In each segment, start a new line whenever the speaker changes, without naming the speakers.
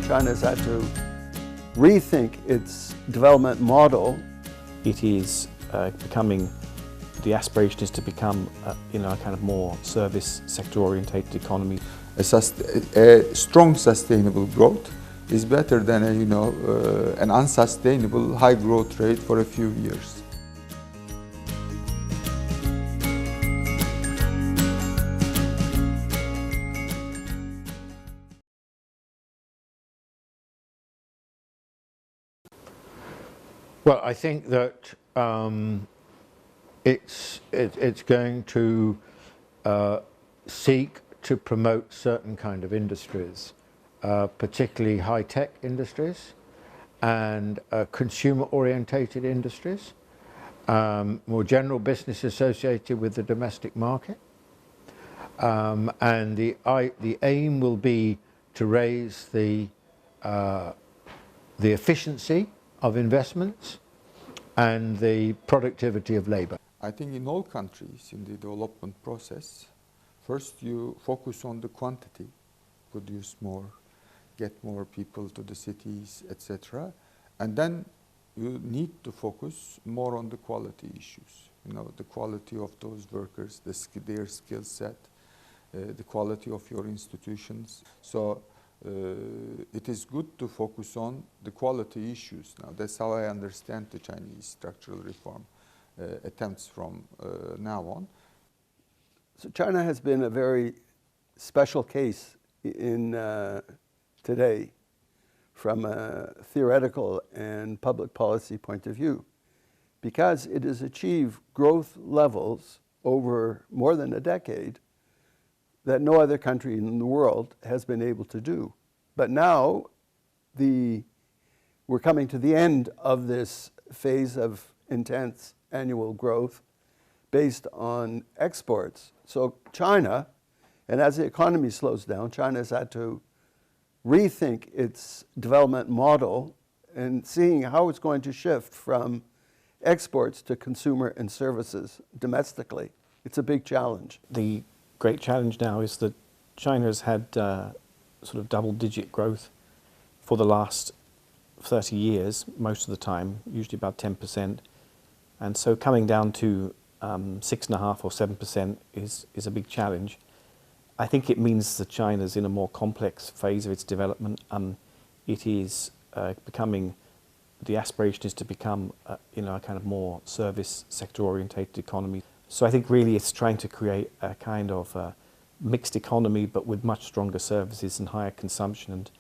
China's had to rethink its development model.
It is becoming, the aspiration is to become a kind of more service sector orientated economy.
A strong sustainable growth is better than an unsustainable high growth rate for a few years.
Well, I think that it's going to seek to promote certain kind of industries, particularly high-tech industries and consumer-orientated industries, more general business associated with the domestic market, and the aim will be to raise the efficiency of investments and the productivity of labor.
I think in all countries in the development process, first you focus on the quantity, produce more, get more people to the cities, etc. And then you need to focus more on the quality issues. The quality of those workers, their skill set, the quality of your institutions. So it is good to focus on the quality issues now. That's how I understand the Chinese structural reform attempts from now on.
So China has been a very special case in today from a theoretical and public policy point of view, because it has achieved growth levels over more than a decade that no other country in the world has been able to do. But now we're coming to the end of this phase of intense annual growth based on exports. So China, and as the economy slows down, China's had to rethink its development model and seeing how it's going to shift from exports to consumer and services domestically. It's a big challenge.
The great challenge now is that China has had sort of double-digit growth for the last 30 years, most of the time, usually about 10%. And so coming down to 6.5% or 7% is a big challenge. I think it means that China's in a more complex phase of its development. It is becoming, the aspiration is to become a kind of more service sector orientated economy. So I think really it's trying to create a kind of mixed economy, but with much stronger services and higher consumption. And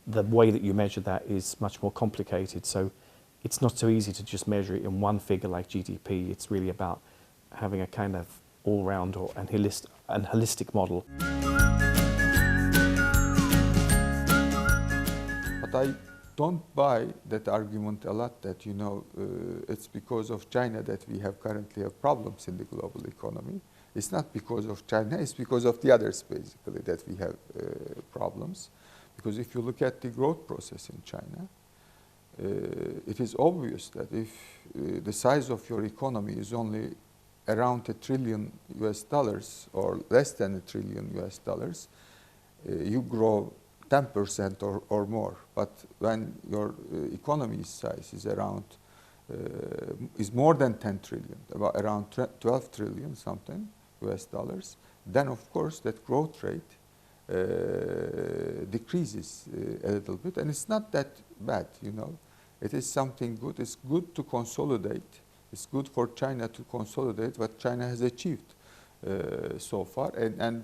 the way that you measure that is much more complicated. So it's not so easy to just measure it in one figure like GDP. It's really about having a kind of all-round and holistic model.
But I don't buy that argument a lot that, it's because of China that we currently have problems in the global economy. It's not because of China, it's because of the others, basically, that we have problems. Because if you look at the growth process in China, it is obvious that if the size of your economy is only around $1 trillion or less than $1 trillion, you grow 10% or more. But when your economy size is is more than 10 trillion, about around 12 trillion something US dollars, then of course that growth rate decreases a little bit, and it's not that bad, It is something good. It's good to consolidate. It's good for China to consolidate what China has achieved so far, and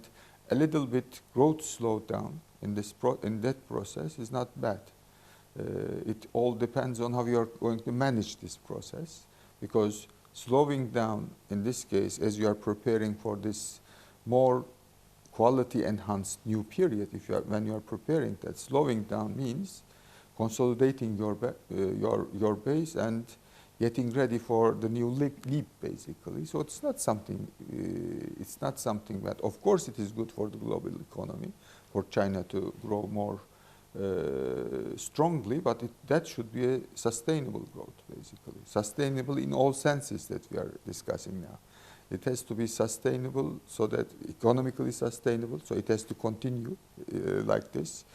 a little bit growth slowdown in that process is not bad. It all depends on how you are going to manage this process, because slowing down in this case, as you are preparing for this more quality enhanced new period, when you are preparing that, slowing down means consolidating your base and getting ready for the new leap, basically. So it's not something that, of course, it is good for the global economy, for China to grow more strongly, but that should be a sustainable growth, basically. Sustainable in all senses that we are discussing now. It has to be sustainable, so that economically sustainable, so it has to continue like this.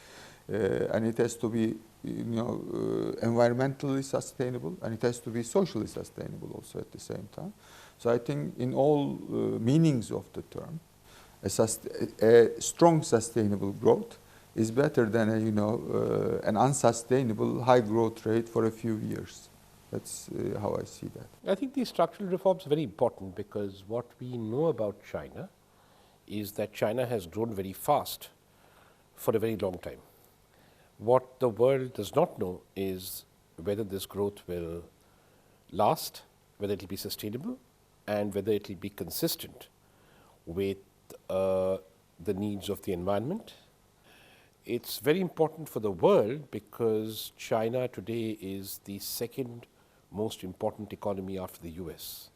and it has to be, environmentally sustainable, and it has to be socially sustainable also at the same time. So I think in all meanings of the term, a strong sustainable growth is better than an unsustainable high growth rate for a few years. That's how I see that.
I think these structural reforms are very important because what we know about China is that China has grown very fast for a very long time. What the world does not know is whether this growth will last, whether it will be sustainable, and whether it will be consistent with the needs of the environment. It's very important for the world because China today is the second most important economy after the US.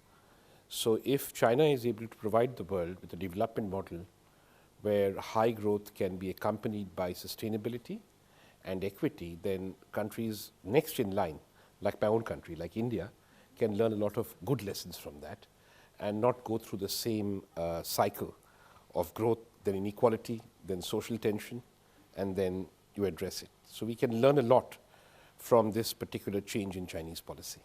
So if China is able to provide the world with a development model where high growth can be accompanied by sustainability and equity, then countries next in line, like my own country, like India, can learn a lot of good lessons from that and not go through the same cycle of growth, then inequality, then social tension, and then you address it. So we can learn a lot from this particular change in Chinese policy.